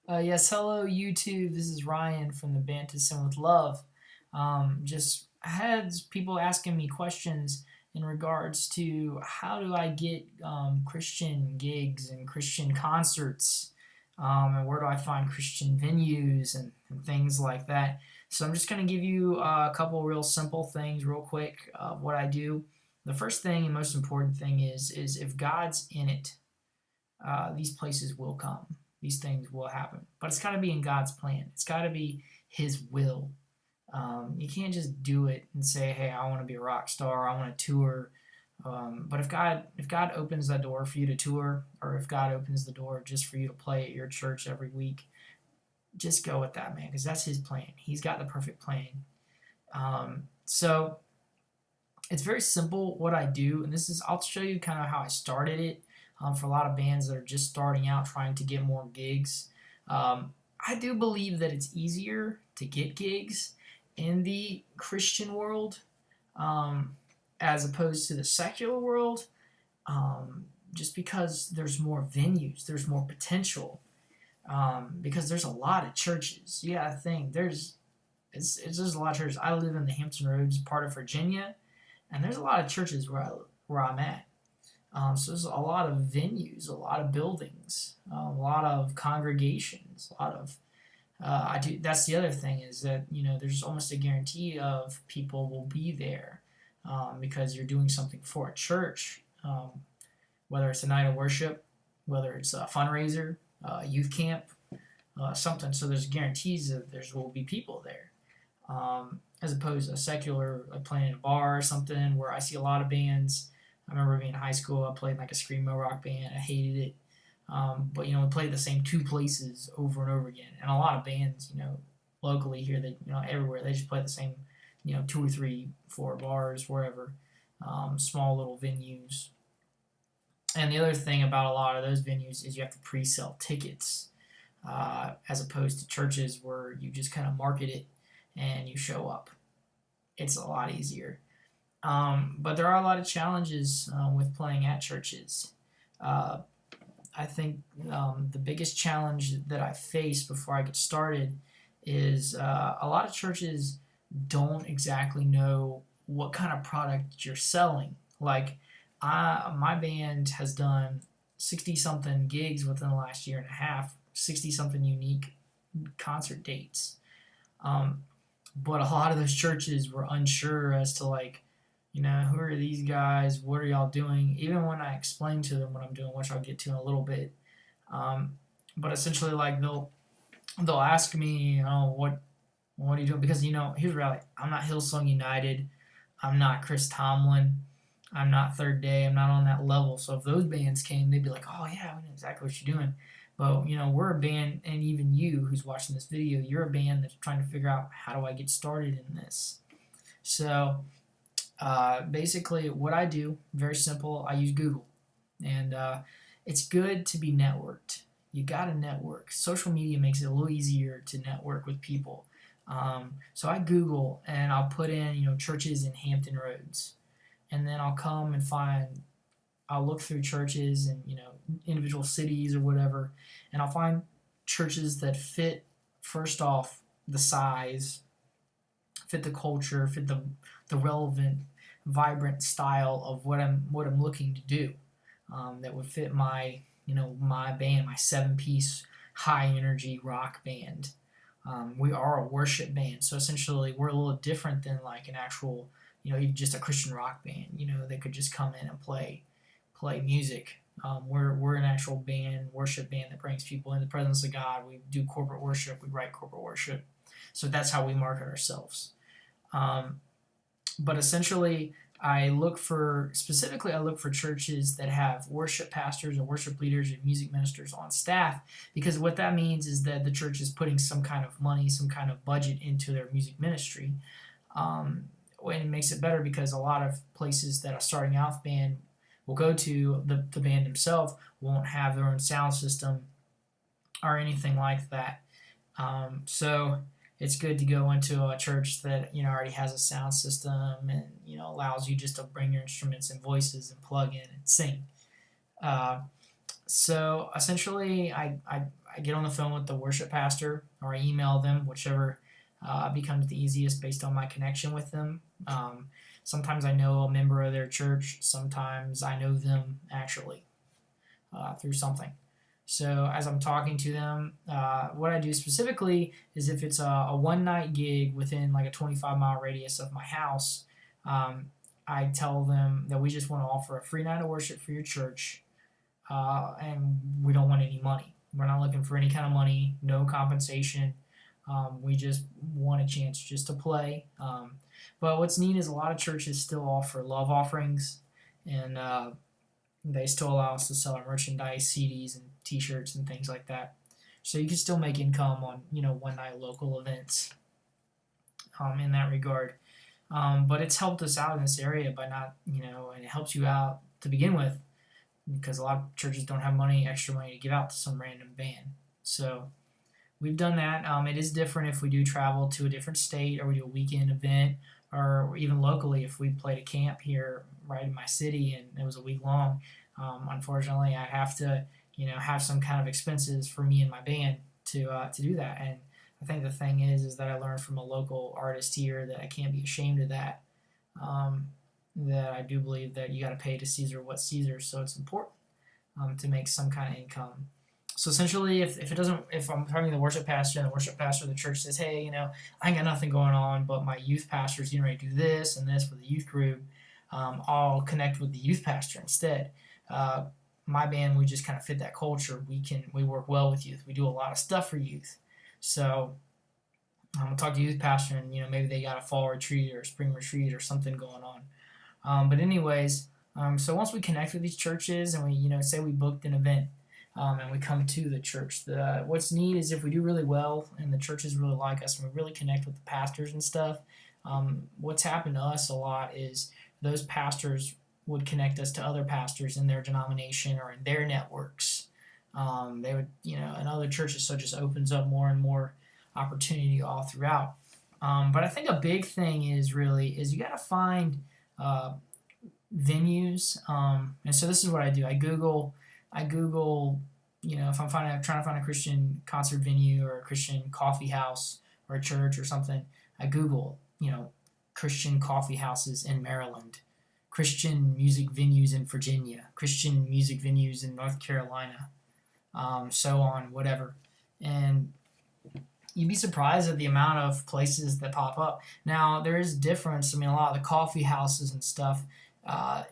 Yes, hello YouTube. This is Ryan from the band To Sin with Love. Just had people asking me questions in regards to how do I get Christian gigs and Christian concerts, and where do I find Christian venues and things like that. So I'm just going to give you a couple real simple things real quick of what I do. The first thing and most important thing is if God's in it, these places will come. These things will happen. But it's got to be in God's plan. It's got to be His will. You can't just do it and say, "Hey, I want to be a rock star. I want to tour." But if God opens that door for you to tour, or if God opens the door just for you to play at your church every week, just go with that, man, because that's His plan. He's got the perfect plan. So it's very simple what I do, and I'll show you kind of how I started it. For a lot of bands that are just starting out trying to get more gigs, I do believe that it's easier to get gigs in the Christian world, as opposed to the secular world, just because there's more venues, there's more potential, because there's a lot of churches. You gotta think it's just a lot of churches. I live in the Hampton Roads part of Virginia, and there's a lot of churches where I'm at. So there's a lot of venues, a lot of buildings, a lot of congregations, a lot of I do. That's the other thing, is that there's almost a guarantee of people will be there, because you're doing something for a church, whether it's a night of worship, whether it's a fundraiser, youth camp, something. So there's guarantees that there will be people there, as opposed to a secular, like playing in a bar or something, where I see a lot of bands. I remember being in high school, I played like a screamo rock band. I hated it. But we played the same two places over and over again. And a lot of bands, locally here, everywhere, they just play the same, two or three, four bars, wherever, small little venues. And the other thing about a lot of those venues is you have to pre-sell tickets, as opposed to churches where you just kind of market it and you show up. It's a lot easier. But there are a lot of challenges with playing at churches. I think the biggest challenge that I faced before I get started is a lot of churches don't exactly know what kind of product you're selling. Like, my band has done 60-something gigs within the last year and a half, 60-something unique concert dates. But a lot of those churches were unsure as to, like, who are these guys? What are y'all doing? Even when I explain to them what I'm doing, which I'll get to in a little bit. But essentially, like, they'll ask me, what are you doing? Because here's the reality: I'm not Hillsong United, I'm not Chris Tomlin, I'm not Third Day, I'm not on that level. So if those bands came, they'd be like, oh yeah, we know exactly what you're doing. But we're a band, and even you who's watching this video, you're a band that's trying to figure out, how do I get started in this? So basically, what I do, very simple. I use Google, and it's good to be networked. You got to network. Social media makes it a little easier to network with people. So I Google, and I'll put in churches in Hampton Roads, and then I'll look through churches and individual cities or whatever, and I'll find churches that fit, first off, the size, fit the culture, fit the relevant, vibrant style of what I'm looking to do, that would fit my my band, my 7-piece high energy rock band. We are a worship band, so essentially we're a little different than like an actual just a Christian rock band. They could just come in and play music. We're an actual band, worship band, that brings people in the presence of God. We do corporate worship. We write corporate worship. So that's how we market ourselves. But essentially, I look for churches that have worship pastors or worship leaders or music ministers on staff, because what that means is that the church is putting some kind of money, some kind of budget into their music ministry. And it makes it better because a lot of places that a starting out band will go to, the band themselves won't have their own sound system or anything like that. So it's good to go into a church that already has a sound system and allows you just to bring your instruments and voices and plug in and sing. So essentially, I I get on the phone with the worship pastor or I email them, whichever becomes the easiest based on my connection with them. Sometimes I know a member of their church. Sometimes I know them actually through something. So as I'm talking to them, what I do specifically is if it's a one night gig within like a 25-mile radius of my house, I tell them that we just want to offer a free night of worship for your church, and we don't want any money. We're not looking for any kind of money, no compensation. We just want a chance just to play. But what's neat is a lot of churches still offer love offerings, and they still allow us to sell our merchandise, CDs, and T-shirts and things like that. So you can still make income on one night local events in that regard. But it's helped us out in this area by not and it helps you out to begin with because a lot of churches don't have extra money to give out to some random band. So we've done that. It is different if we do travel to a different state or we do a weekend event or even locally if we played a camp here right in my city and it was a week long. Unfortunately, I have to have some kind of expenses for me and my band to do that. And I think the thing is that I learned from a local artist here that I can't be ashamed of that. That I do believe that you got to pay to Caesar what Caesar, so it's important to make some kind of income. So essentially, if I'm talking to the worship pastor and the worship pastor of the church says, hey, I ain't got nothing going on, but my youth pastor's getting ready to do this and this for the youth group, I'll connect with the youth pastor instead. My band, we just kind of fit that culture. We work well with youth. We do a lot of stuff for youth. So I'm gonna talk to youth pastor, and maybe they got a fall retreat or a spring retreat or something going on. But anyways, so once we connect with these churches and we say we booked an event and we come to the church, what's neat is if we do really well and the churches really like us and we really connect with the pastors and stuff. What's happened to us a lot is those pastors would connect us to other pastors in their denomination or in their networks. They would, in other churches, so it just opens up more and more opportunity all throughout. But I think a big thing is you got to find venues. And so this is what I do. I Google, if I'm trying to find a Christian concert venue or a Christian coffee house or a church or something, I Google, Christian coffee houses in Maryland, Christian music venues in Virginia, Christian music venues in North Carolina, so on, whatever. And you'd be surprised at the amount of places that pop up. Now, there is a difference. I mean, a lot of the coffee houses and stuff are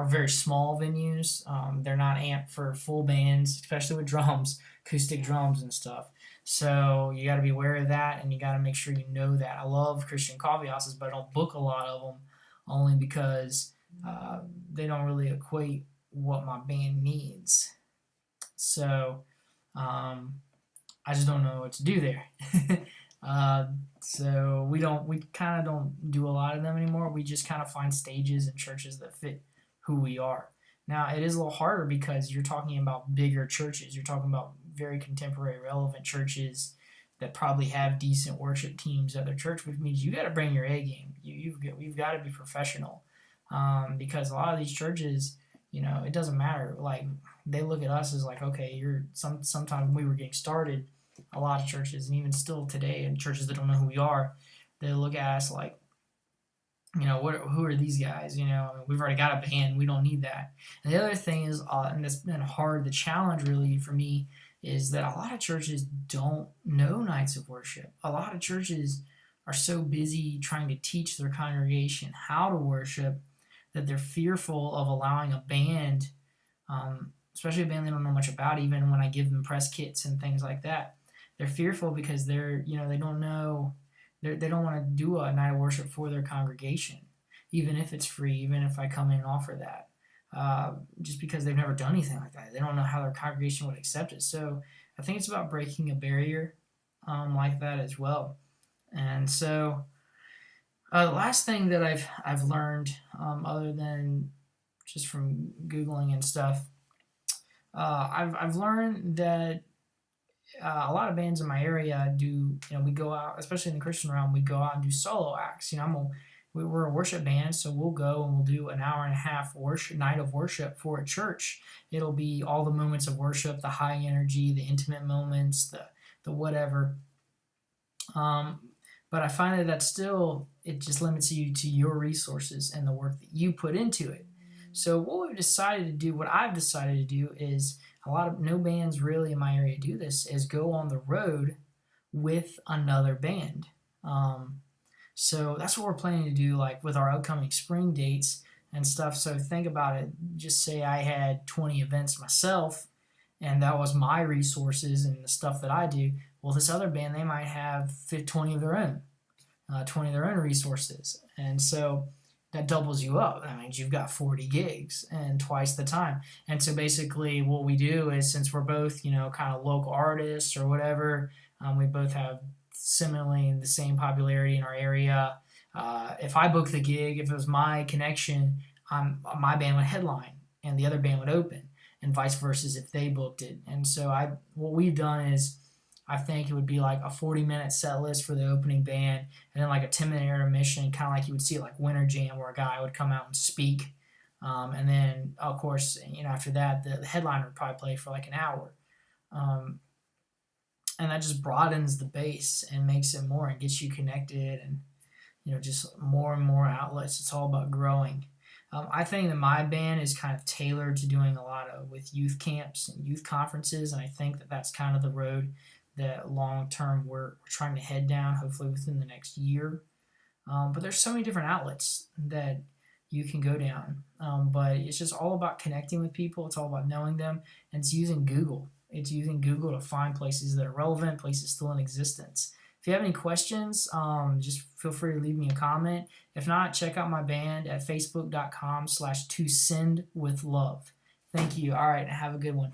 very small venues. They're not amped for full bands, especially with drums, acoustic drums and stuff. So you got to be aware of that, and you got to make sure you know that. I love Christian coffee houses, but I don't book a lot of them only because they don't really equate what my band needs. So I just don't know what to do there. So we kind of don't do a lot of them anymore. We just kind of find stages and churches that fit who we are. Now, it is a little harder because you're talking about bigger churches. You're talking about very contemporary, relevant churches that probably have decent worship teams at their church, which means you got to bring your A game. You've got to be professional, because a lot of these churches, it doesn't matter. Like, they look at us as like, okay, sometimes when we were getting started, a lot of churches, and even still today, and churches that don't know who we are, they look at us like, who are these guys? We've already got a band. We don't need that. And the other thing is, and it's been hard, the challenge really for me is that a lot of churches don't know nights of worship. A lot of churches are so busy trying to teach their congregation how to worship that they're fearful of allowing a band, especially a band they don't know much about, even when I give them press kits and things like that. They're fearful because they don't know, they don't want to do a night of worship for their congregation, even if it's free, even if I come in and offer that. Just because they've never done anything like that. They don't know how their congregation would accept it. So I think it's about breaking a barrier like that as well. And so the last thing that I've learned, other than just from Googling and stuff, I've learned that a lot of bands in my area do, we go out, especially in the Christian realm, we go out and do solo acts. we're a worship band, so we'll go and we'll do an hour and a half night of worship for a church. It'll be all the moments of worship, the high energy, the intimate moments, the whatever. But I find that still, it just limits you to your resources and the work that you put into it. So what I've decided to do is, no bands really in my area do this, is go on the road with another band. So that's what we're planning to do, like with our upcoming spring dates and stuff. So think about it. Just say I had 20 events myself, and that was my resources and the stuff that I do. Well, this other band, they might have 20 of their own, 20 of their own resources. And so that doubles you up. That means you've got 40 gigs and twice the time. And so basically what we do is, since we're both, kind of local artists or whatever, we both have similarly the same popularity in our area. If I book the gig, if it was my connection, my band would headline and the other band would open, and vice versa if they booked it. And so what we've done is, I think it would be like a 40-minute set list for the opening band, and then like a 10-minute intermission, kind of like you would see at like Winter Jam, where a guy would come out and speak. And then, of course, after that, the headliner would probably play for like an hour. And that just broadens the base and makes it more and gets you connected, and just more and more outlets. It's all about growing. I think that my band is kind of tailored to doing a lot with youth camps and youth conferences, and I think that that's kind of the road that long term we're trying to head down, hopefully within the next year. But there's so many different outlets that you can go down. But it's just all about connecting with people. It's all about knowing them, and it's using Google. It's using Google to find places that are relevant, places still in existence. If you have any questions, just feel free to leave me a comment. If not, check out my band at facebook.com/tosendwithlove. Thank you. All right, have a good one.